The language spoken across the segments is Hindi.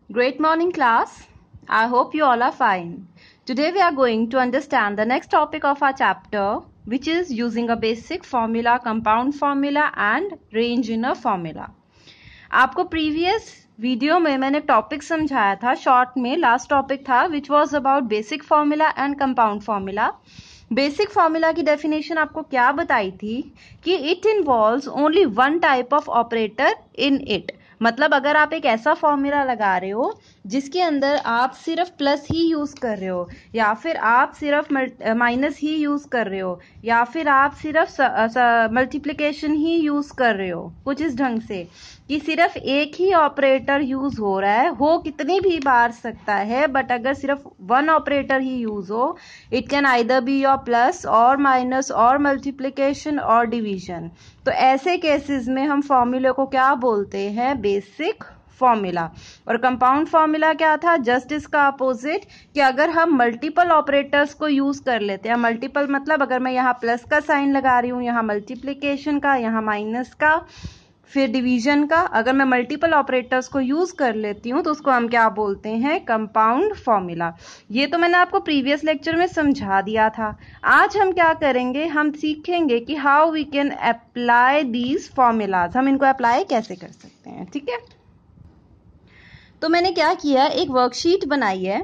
Great morning, class. I hope you all are fine. Today we are going to understand the next topic of our chapter, which is using a basic formula, compound formula and range in a formula. आपको प्रीवियस वीडियो में मैंने टॉपिक समझाया था शॉर्ट में. लास्ट टॉपिक था which was about basic formula and compound formula. Basic formula की डेफिनेशन आपको क्या बताई थी कि it involves only one type of operator in it. मतलब अगर आप एक ऐसा फॉर्मूला लगा रहे हो जिसके अंदर आप सिर्फ प्लस ही यूज कर रहे हो, या फिर आप सिर्फ माइनस ही यूज कर रहे हो, या फिर आप सिर्फ मल्टीप्लिकेशन ही यूज कर रहे हो, कुछ इस ढंग से कि सिर्फ एक ही ऑपरेटर यूज हो रहा है, हो कितनी भी बार सकता है, बट अगर सिर्फ वन ऑपरेटर ही यूज हो, it can either be your plus और माइनस और मल्टीप्लिकेशन और डिवीजन. तो ऐसे केसेस में हम फॉर्मूले को क्या बोलते हैं? Basic formula. और कंपाउंड फॉर्मूला क्या था? जस्ट इसका अपोजिट, कि अगर हम मल्टीपल ऑपरेटर्स को यूज कर लेते हैं. मल्टीपल मतलब अगर मैं यहाँ प्लस का साइन लगा रही हूँ, यहाँ मल्टीप्लिकेशन का, यहाँ माइनस का, फिर डिवीजन का, अगर मैं मल्टीपल ऑपरेटर्स को यूज कर लेती हूँ तो उसको हम क्या बोलते हैं? Compound formula. ये तो मैंने आपको प्रीवियस लेक्चर में समझा दिया था. आज हम क्या करेंगे? हम सीखेंगे कि how we can apply these formulas. हम इनको अप्लाई कैसे कर सकते हैं. ठीक है, तो मैंने क्या किया, एक वर्कशीट बनाई है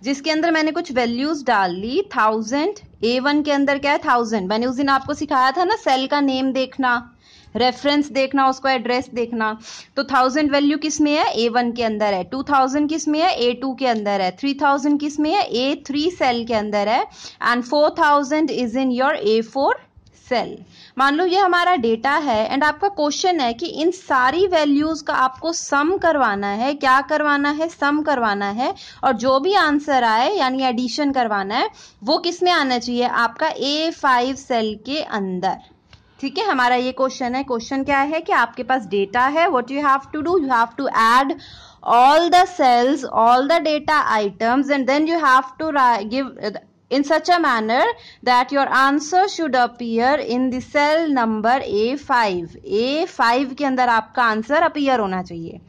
जिसके अंदर मैंने कुछ वैल्यूज डाल ली. 1000 A1 के अंदर क्या है? 1000. मैंने उस दिन आपको सिखाया था ना, सेल का नेम देखना, रेफरेंस देखना, उसको एड्रेस देखना. तो 1000 वैल्यू किस में है? A1 के अंदर है. 2000 किस में है? A2 के अंदर है. 3000 किस में है? A3 सेल के अंदर है. And 4000 is in your A4 cell. मान लो ये हमारा डेटा है एंड आपका क्वेश्चन है कि इन सारी वैल्यूज का आपको सम करवाना है. क्या करवाना है? सम करवाना है. और जो भी आंसर आए यानी एडिशन करवाना है, वो किस में आना चाहिए? आपका A5 सेल के अंदर. ठीक है, हमारा ये क्वेश्चन है. क्वेश्चन क्या है कि आपके पास डेटा है. What you have to do? You have to add all the cells, all the data items, and then you have to give in such a manner that your answer should appear in the cell number A5. A5 के अंदर आपका आंसर अपीयर होना चाहिए,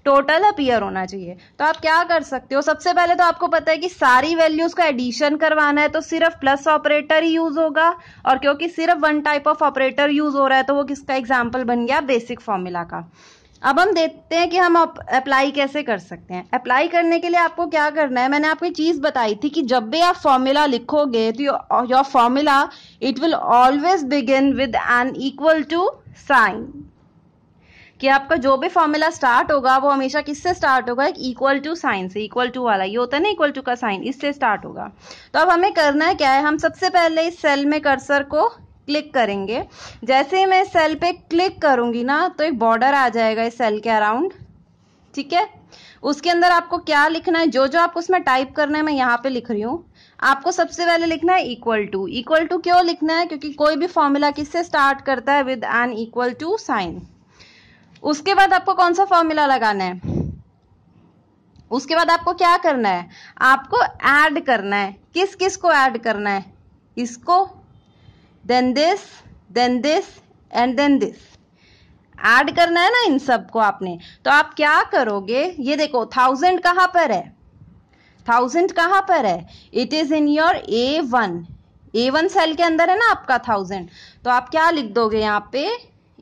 टोटल अपीयर होना चाहिए. तो आप क्या कर सकते हो? सबसे पहले तो आपको पता है कि सारी वैल्यूज का एडिशन करवाना है तो सिर्फ प्लस ऑपरेटर ही यूज होगा. और क्योंकि सिर्फ one type of operator use हो रहा है तो वो किसका एग्जाम्पल बन गया? बेसिक फॉर्मूला का. अब हम देखते हैं कि हम अप्लाई कैसे कर सकते हैं. अप्लाई करने के लिए आपको क्या करना है? मैंने आपको चीज बताई थी कि जब भी आप फॉर्मूला लिखोगे तो your formula it will always begin with an equal to sign. कि आपका जो भी फॉर्मूला स्टार्ट होगा वो हमेशा किससे स्टार्ट होगा? एक इक्वल टू साइन से. इक्वल टू वाला ये होता है ना, इक्वल टू का साइन, इससे स्टार्ट होगा. तो अब हमें करना है क्या है? हम सबसे पहले इस सेल में कर्सर को क्लिक करेंगे. जैसे ही मैं सेल पे क्लिक करूंगी ना तो एक बॉर्डर आ जाएगा इस सेल के अराउंड. ठीक है, उसके अंदर आपको क्या लिखना है? जो जो आपको उसमें टाइप करना है मैं यहाँ पे लिख रही हूँ. आपको सबसे पहले लिखना है इक्वल टू. इक्वल टू क्यों लिखना है? क्योंकि कोई भी फॉर्मूला किससे स्टार्ट करता है? With an equal to sign. उसके बाद आपको कौन सा फॉर्मूला लगाना है? उसके बाद आपको क्या करना है? आपको ऐड करना है. किस किस को ऐड करना है? इसको, then this, then this and then this. Add करना है ना इन सबको आपने. तो आप क्या करोगे? ये देखो 1000 कहां पर है? 1000 कहां पर है? It is in your A1. A1 cell के अंदर है ना आपका 1000. तो आप क्या लिख दोगे यहाँ पे?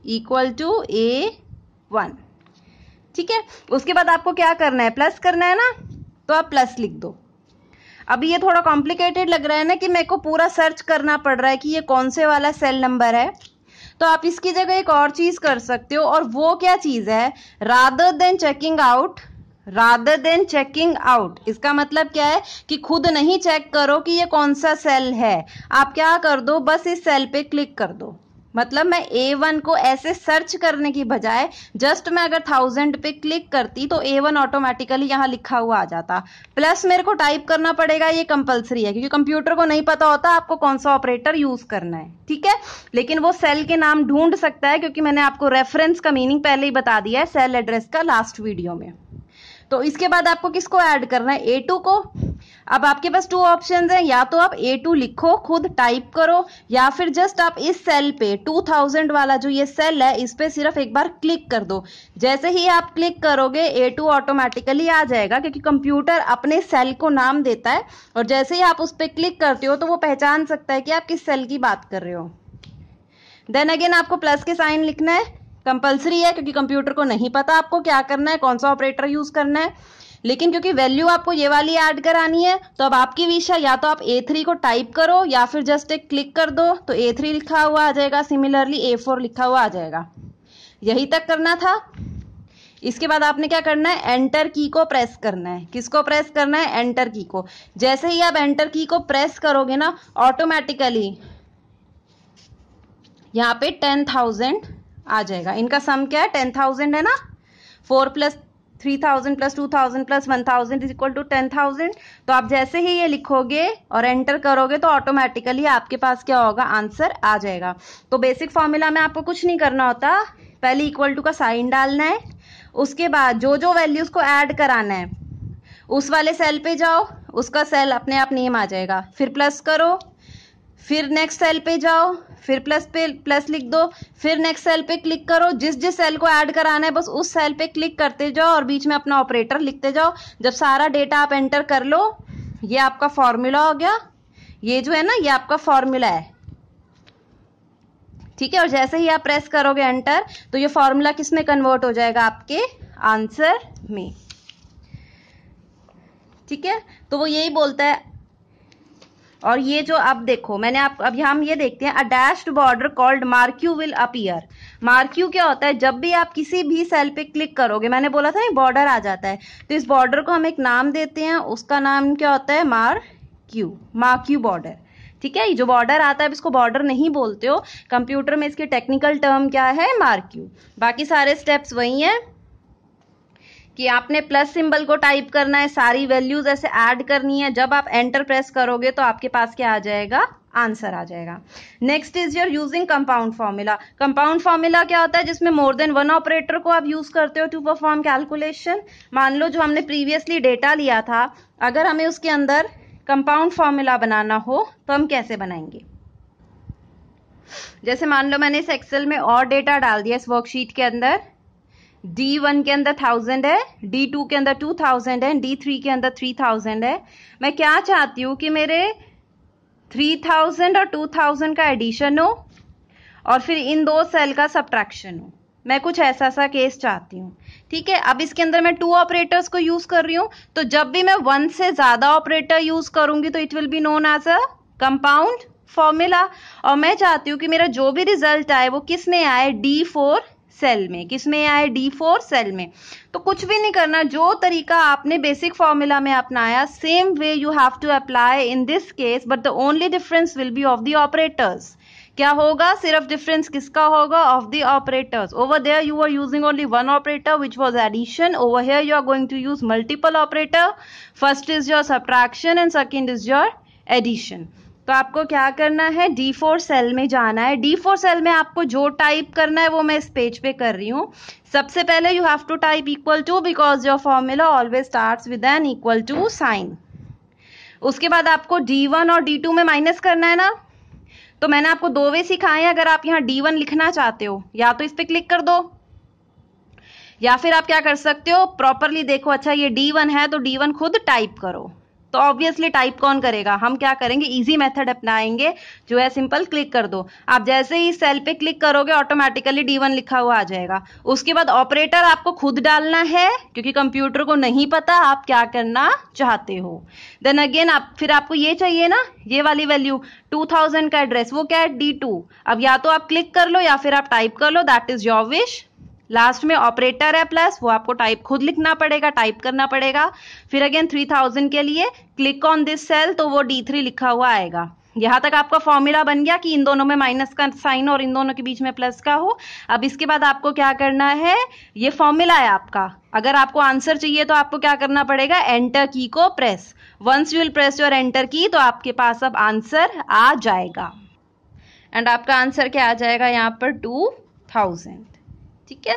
Equal to A1. ठीक है, उसके बाद आपको क्या करना है? प्लस करना है ना, तो आप प्लस लिख दो. अभी ये थोड़ा कॉम्प्लिकेटेड लग रहा है ना कि मेरे को पूरा सर्च करना पड़ रहा है कि ये कौन से वाला सेल नंबर है. तो आप इसकी जगह एक और चीज कर सकते हो. और वो क्या चीज है? Rather than checking out, rather than checking out. इसका मतलब क्या है कि खुद नहीं चेक करो कि ये कौन सा सेल है. आप क्या कर दो? बस इस सेल पे क्लिक कर दो. मतलब मैं A1 को ऐसे सर्च करने की बजाय जस्ट मैं अगर 1000 पे क्लिक करती तो A1 ऑटोमेटिकली यहाँ लिखा हुआ आ जाता. प्लस मेरे को टाइप करना पड़ेगा, ये कंपलसरी है क्योंकि कंप्यूटर को नहीं पता होता आपको कौन सा ऑपरेटर यूज करना है. ठीक है, लेकिन वो सेल के नाम ढूंढ सकता है क्योंकि मैंने आपको रेफरेंस का मीनिंग पहले ही बता दिया है सेल एड्रेस का लास्ट वीडियो में. तो इसके बाद आपको किसको ऐड करना है? A2 को. अब आपके पास 2 ऑप्शंस हैं, या तो आप A2 लिखो, खुद टाइप करो, या फिर जस्ट आप इस सेल पे 2000 वाला जो ये सेल है इस पे सिर्फ एक बार क्लिक कर दो। जैसे ही आप क्लिक करोगे A2 ऑटोमेटिकली आ जाएगा, क्योंकि कंप्यूटर अपने सेल को नाम देता है और जैसे ही आप उस पर क्लिक करते हो तो वो पहचान सकता है कि आप किस सेल की बात कर रहे हो। देन अगेन आपको प्लस के साइन लिखना है, कंपल्सरी है क्योंकि कंप्यूटर को नहीं पता आपको क्या करना है, कौन सा ऑपरेटर यूज करना है, लेकिन क्योंकि वैल्यू आपको ये वाली ऐड करानी है तो अब आपकी विश है, या तो आप A3 को टाइप करो या फिर जस्ट एक क्लिक कर दो तो A3 लिखा हुआ आ जाएगा, सिमिलरली A4 लिखा हुआ आ जाएगा। यही तक करना था। इसके बाद आपने क्या करना है, एंटर की को प्रेस करना है। किसको प्रेस करना है, एंटर की को। जैसे ही आप एंटर की को प्रेस करोगे ना, ऑटोमेटिकली यहाँ पे 10,000 आ जाएगा। इनका सम क्या है, 10,000 है ना, 4 + 3,000 + 2,000 + 1,000 = 10,000। तो आप जैसे ही ये लिखोगे और एंटर करोगे तो ऑटोमेटिकली आपके पास क्या होगा, आंसर आ जाएगा। तो बेसिक फॉर्मूला में आपको कुछ नहीं करना होता, पहले इक्वल टू का साइन डालना है, उसके बाद जो जो वैल्यूज को ऐड कराना है उस वाले सेल पे जाओ, उसका सेल अपने आप नेम आ जाएगा, फिर प्लस करो, फिर नेक्स्ट सेल पे जाओ, फिर प्लस पे प्लस लिख दो, फिर नेक्स्ट सेल पे क्लिक करो, जिस जिस सेल को ऐड कराना है बस उस सेल पे क्लिक करते जाओ और बीच में अपना ऑपरेटर लिखते जाओ। जब सारा डेटा आप एंटर कर लो, ये आपका फॉर्मूला हो गया। ये जो है ना, ये आपका फॉर्मूला है, ठीक है। और जैसे ही आप प्रेस करोगे एंटर तो ये फॉर्मूला किस में कन्वर्ट हो जाएगा, आपके आंसर में, ठीक है। तो वो यही बोलता है। और ये जो अब देखो, मैंने आप अब हम ये देखते हैं, a dashed border called marquee will appear. Marquee क्या होता है, जब भी आप किसी भी सेल पे क्लिक करोगे, मैंने बोला था ना बॉर्डर आ जाता है, तो इस बॉर्डर को हम एक नाम देते हैं, उसका नाम क्या होता है, मार्क्यू, मार्क्यू बॉर्डर, ठीक है। ये जो बॉर्डर आता है, इसको बॉर्डर नहीं बोलते हो कंप्यूटर में, इसकी टेक्निकल टर्म क्या है, मार्क्यू। बाकी सारे स्टेप्स वही हैं कि आपने प्लस सिंबल को टाइप करना है, सारी वैल्यूज ऐसे ऐड करनी है, जब आप एंटर प्रेस करोगे तो आपके पास क्या आ जाएगा, आंसर आ जाएगा। Next is your using compound formula. Compound formula क्या होता है, जिसमें मोर देन वन ऑपरेटर को आप यूज करते हो टू परफॉर्म कैलकुलेशन। मान लो जो हमने प्रीवियसली डेटा लिया था, अगर हमें उसके अंदर कंपाउंड फॉर्मूला बनाना हो तो हम कैसे बनाएंगे। जैसे मान लो मैंने इस एक्सेल में और डेटा डाल दिया, इस वर्कशीट के अंदर D1 के अंदर 1000 है, D2 के अंदर 2000 है, D3 के अंदर 3000 है। मैं क्या चाहती हूँ कि मेरे 3000 और 2000 का एडिशन हो और फिर इन दो सेल का सब्ट्रैक्शन हो। मैं कुछ ऐसा सा केस चाहती हूँ, ठीक है। अब इसके अंदर मैं 2 ऑपरेटर्स को यूज कर रही हूँ, तो जब भी मैं 1 से ज्यादा ऑपरेटर यूज करूंगी तो it will be known as a compound formula. और मैं चाहती हूँ कि मेरा जो भी रिजल्ट आए वो किस में आए, D4 सेल में। किस में आए, D4 सेल में। तो कुछ भी नहीं करना, जो तरीका आपने बेसिक फॉर्मूला में अपनाया, same way you have to apply in this case, but the only difference will be of the operators. क्या होगा, सिर्फ डिफरेंस किसका होगा, of the operators. Over there you are using only one operator which was addition, over here you are going to use multiple operator. First is your subtraction and second is your addition. तो आपको क्या करना है, D4 सेल में जाना है। D4 सेल में आपको जो टाइप करना है वो मैं इस पेज पे कर रही हूँ। सबसे पहले you have to type equal to, because your formula always starts with an equal to sign. उसके बाद आपको D1 और D2 में माइनस करना है ना, तो मैंने आपको 2 वे सिखाए हैं। अगर आप यहाँ D1 लिखना चाहते हो, या तो इस पे क्लिक कर दो, या फिर आप क्या कर सकते हो, प्रॉपरली देखो, अच्छा ये D1 है तो D1 खुद टाइप करो। तो ऑब्वियसली टाइप कौन करेगा, हम क्या करेंगे, इजी मेथड अपनाएंगे, जो है सिंपल क्लिक कर दो। आप जैसे ही सेल पे क्लिक करोगे ऑटोमेटिकली D1 लिखा हुआ आ जाएगा। उसके बाद ऑपरेटर आपको खुद डालना है, क्योंकि कंप्यूटर को नहीं पता आप क्या करना चाहते हो। देन अगेन फिर आपको ये चाहिए ना, ये वाली वैल्यू 2000 का एड्रेस, वो क्या है, D2। अब या तो आप क्लिक कर लो या फिर आप टाइप कर लो, that is your wish. Last में ऑपरेटर है प्लस, वो आपको टाइप खुद लिखना पड़ेगा, टाइप करना पड़ेगा। फिर अगेन 3000 के लिए क्लिक ऑन दिस सेल, तो वो D3 लिखा हुआ आएगा। यहां तक आपका फॉर्मूला बन गया कि इन दोनों में माइनस का साइन और इन दोनों के बीच में प्लस का हो। अब इसके बाद आपको क्या करना है, ये फॉर्मूला है आपका। अगर आपको आंसर चाहिए तो आपको क्या करना पड़ेगा, एंटर की को press. Once you will press your enter key, तो आपके पास अब आंसर आ जाएगा। एंड आपका आंसर क्या आ जाएगा यहाँ पर, 2000, ठीक है।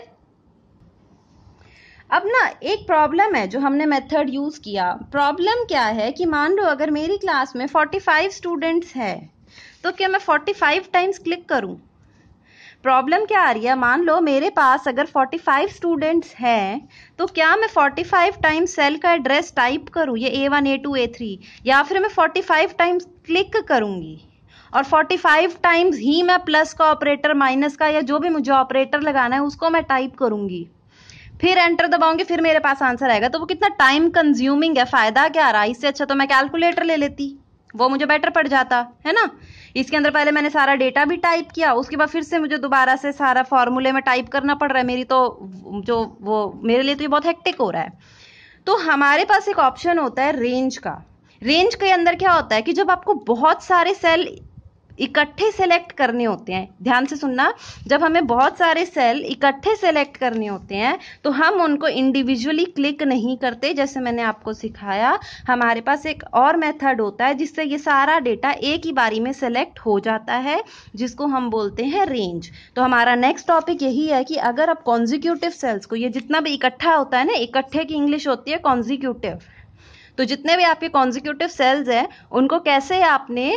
अब ना एक प्रॉब्लम है जो हमने मेथड यूज किया। प्रॉब्लम क्या है कि मान लो अगर मेरी क्लास में 45 स्टूडेंट्स है तो क्या मैं 45 टाइम्स क्लिक करूं? प्रॉब्लम क्या आ रही है, मान लो मेरे पास अगर 45 स्टूडेंट्स हैं तो क्या मैं 45 टाइम्स सेल का एड्रेस टाइप करूं, ये A1 A2 A3, या फिर मैं 45 टाइम्स क्लिक करूंगी और 45 टाइम्स ही मैं प्लस का ऑपरेटर, माइनस का, या जो भी मुझे ऑपरेटर लगाना है उसको मैं टाइप करूंगी, फिर एंटर दबाऊंगी, फिर मेरे पास आंसर आएगा। तो वो कितना टाइम कंज्यूमिंग है, फायदा क्या रहा? इससे अच्छा तो मैं कैलकुलेटर ले लेती, वो मुझे बेटर पड़ जाता है ना। इसके अंदर पहले मैंने सारा डेटा भी टाइप किया, उसके बाद फिर से मुझे दोबारा से सारा फॉर्मूले में टाइप करना पड़ रहा है, मेरी तो जो वो मेरे लिए तो ये बहुत हेक्टिक हो रहा है। तो हमारे पास एक ऑप्शन होता है रेंज का। रेंज के अंदर क्या होता है कि जब आपको बहुत सारे सेल इकट्ठे सेलेक्ट करने होते हैं, ध्यान से सुनना, जब हमें बहुत सारे सेल इकट्ठे सेलेक्ट करने होते हैं तो हम उनको इंडिविजुअली क्लिक नहीं करते, जैसे मैंने आपको सिखाया। हमारे पास एक और मेथड होता है जिससे ये सारा डेटा एक ही बारी में सेलेक्ट हो जाता है, जिसको हम बोलते हैं रेंज। तो हमारा नेक्स्ट टॉपिक यही है कि अगर आप कॉन्जिक्यूटिव सेल्स को, ये जितना भी इकट्ठा होता है ना, इकट्ठे की इंग्लिश होती है कॉन्जिक्यूटिव, तो जितने भी आपके कॉन्जिक्यूटिव सेल्स हैं उनको कैसे आपने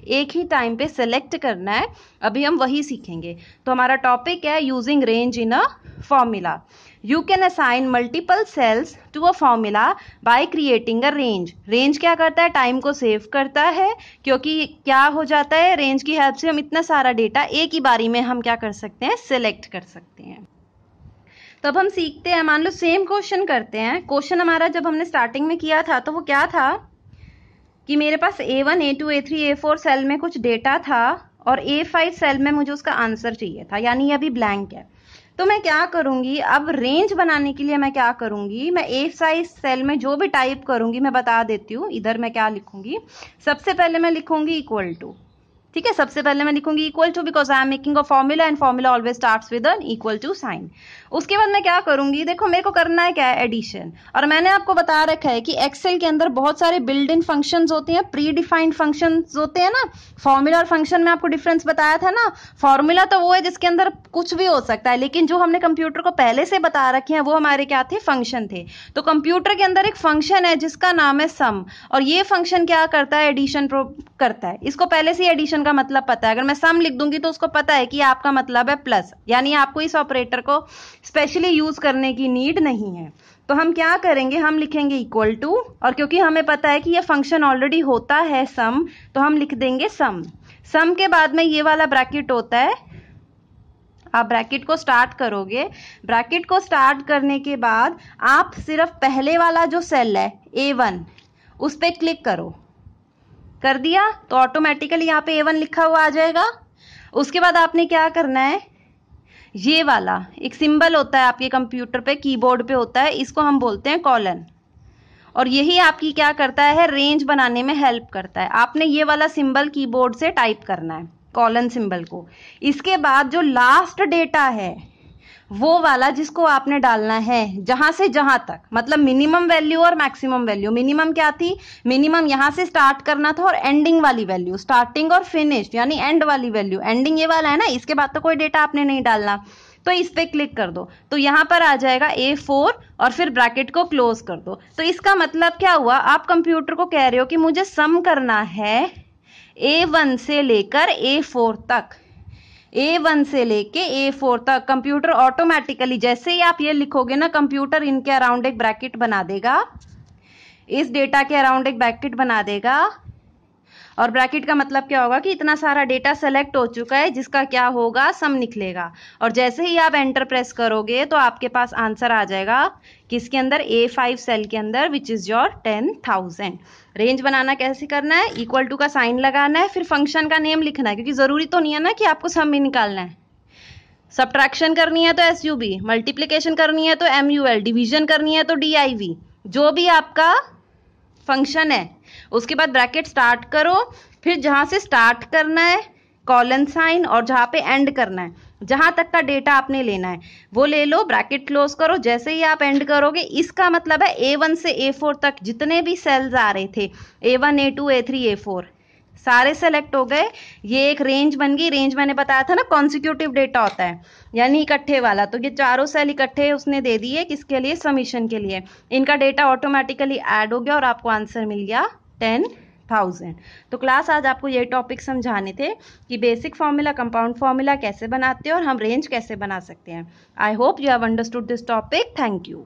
एक ही टाइम पे सेलेक्ट करना है, अभी हम वही सीखेंगे। तो हमारा टॉपिक है using range in a formula. You can assign multiple cells to a formula by creating a range. Range क्या करता है? टाइम को सेव करता है, क्योंकि क्या हो जाता है, रेंज की हेल्प से हम इतना सारा डेटा एक ही बारी में हम क्या कर सकते हैं, सिलेक्ट कर सकते हैं। तो अब हम सीखते हैं, मान लो सेम क्वेश्चन करते हैं। क्वेश्चन हमारा जब हमने स्टार्टिंग में किया था तो वो क्या था कि मेरे पास A1 A2 A3 A4 cell में कुछ डेटा था और A5 सेल में मुझे उसका आंसर चाहिए था, यानी ये अभी ब्लैंक है। तो मैं क्या करूंगी, अब रेंज बनाने के लिए मैं क्या करूंगी, मैं A5 सेल में जो भी टाइप करूंगी मैं बता देती हूँ। इधर मैं क्या लिखूंगी, सबसे पहले मैं लिखूंगी इक्वल टू, ठीक है, सबसे पहले मैं लिखूंगी equal to because I am making a formula and formula always starts with an equal to sign. उसके बाद मैं क्या करूंगी, देखो मेरे को करना है क्या है, एडिशन। और मैंने आपको बता रखा है कि एक्सेल के अंदर बहुत सारे बिल्ड इन फंक्शंस होते हैं, प्री डिफाइंड फंक्शंस होते हैं ना। फॉर्मूला और फंक्शन में आपको डिफरेंस बताया था ना। फॉर्मूला तो वो है जिसके अंदर कुछ भी हो सकता है, लेकिन जो हमने कंप्यूटर को पहले से बता रखे हैं वो हमारे क्या थे, फंक्शन थे। तो कंप्यूटर के अंदर एक फंक्शन है जिसका नाम है सम, और ये फंक्शन क्या करता है, एडिशन करता है। इसको पहले से एडिशन का मतलब पता है, अगर मैं सम लिख दूंगी तो उसको पता है कि आपका मतलब है प्लस, यानी आपको इस ऑपरेटर को स्पेशली यूज करने की नीड नहीं है। तो हम क्या करेंगे, हम लिखेंगे इक्वल टू, और क्योंकि हमें पता है कि ये फंक्शन ऑलरेडी होता है सम, तो हम लिख देंगे सम। सम के बाद में ये वाला ब्रैकेट होता है, आप ब्रैकेट को स्टार्ट करोगे। ब्रैकेट को स्टार्ट करने के बाद आप सिर्फ पहले वाला जो सेल है A1 उस पर क्लिक करो, कर दिया तो ऑटोमेटिकली यहाँ पे A1 लिखा हुआ आ जाएगा। उसके बाद आपने क्या करना है, ये वाला एक सिंबल होता है आपके कंप्यूटर पे, कीबोर्ड पे होता है, इसको हम बोलते हैं कॉलन, और यही आपकी क्या करता है, रेंज बनाने में हेल्प करता है। आपने ये वाला सिंबल कीबोर्ड से टाइप करना है, कॉलन सिंबल को। इसके बाद जो लास्ट डेटा है वो वाला जिसको आपने डालना है, जहां से जहां तक, मतलब मिनिमम वैल्यू और मैक्सिमम वैल्यू। मिनिमम क्या थी, मिनिमम यहां से स्टार्ट करना था, और एंडिंग वाली वैल्यू, स्टार्टिंग और फिनिश यानी एंड वाली वैल्यू, एंडिंग ये वाला है ना, इसके बाद तो कोई डेटा आपने नहीं डालना। तो इस पे क्लिक कर दो तो यहां पर आ जाएगा A4 और फिर ब्रैकेट को क्लोज कर दो। तो इसका मतलब क्या हुआ, आप कंप्यूटर को कह रहे हो कि मुझे सम करना है A1 से लेकर A4 तक, A1 से लेके A4 तक। कंप्यूटर ऑटोमेटिकली जैसे ही आप ये लिखोगे ना, कंप्यूटर इनके अराउंड एक ब्रैकेट बना देगा, इस डेटा के अराउंड एक ब्रैकेट बना देगा। और ब्रैकेट का मतलब क्या होगा कि इतना सारा डेटा सेलेक्ट हो चुका है जिसका क्या होगा, सम निकलेगा। और जैसे ही आप एंटर प्रेस करोगे तो आपके पास आंसर आ जाएगा, किसके अंदर, A5 सेल के अंदर, विच इज योर 10,000। रेंज बनाना कैसे करना है, इक्वल टू का साइन लगाना है, फिर फंक्शन का नेम लिखना है, क्योंकि जरूरी तो नहीं है ना कि आपको सम ही निकालना है। सब्ट्रैक्शन करनी है तो SUB, मल्टीप्लीकेशन करनी है तो MUL, डिवीजन करनी है तो DIV, जो भी आपका फंक्शन है। उसके बाद ब्रैकेट स्टार्ट करो, फिर जहां से स्टार्ट करना है कॉलन साइन, और जहां पे एंड करना है, जहां तक का डेटा आपने लेना है वो ले लो, ब्रैकेट क्लोज करो। जैसे ही आप एंड करोगे, इसका मतलब है A1 से A4 तक जितने भी सेल्स आ रहे थे, A1 A2 A3 A4, सारे सेलेक्ट हो गए, ये एक रेंज बन गई। रेंज मैंने बताया था ना कॉन्सिक्यूटिव डेटा होता है, यानी इकट्ठे वाला। तो ये चारों सेल इकट्ठे उसने दे दिए, किसके लिए, समीशन के लिए। इनका डेटा ऑटोमेटिकली ऐड हो गया और आपको आंसर मिल गया 10,000। तो क्लास आज आपको ये टॉपिक समझाने थे कि बेसिक फॉर्मूला, कंपाउंड फॉर्मूला कैसे बनाते हैं और हम रेंज कैसे बना सकते हैं। I hope you have understood this topic. Thank you.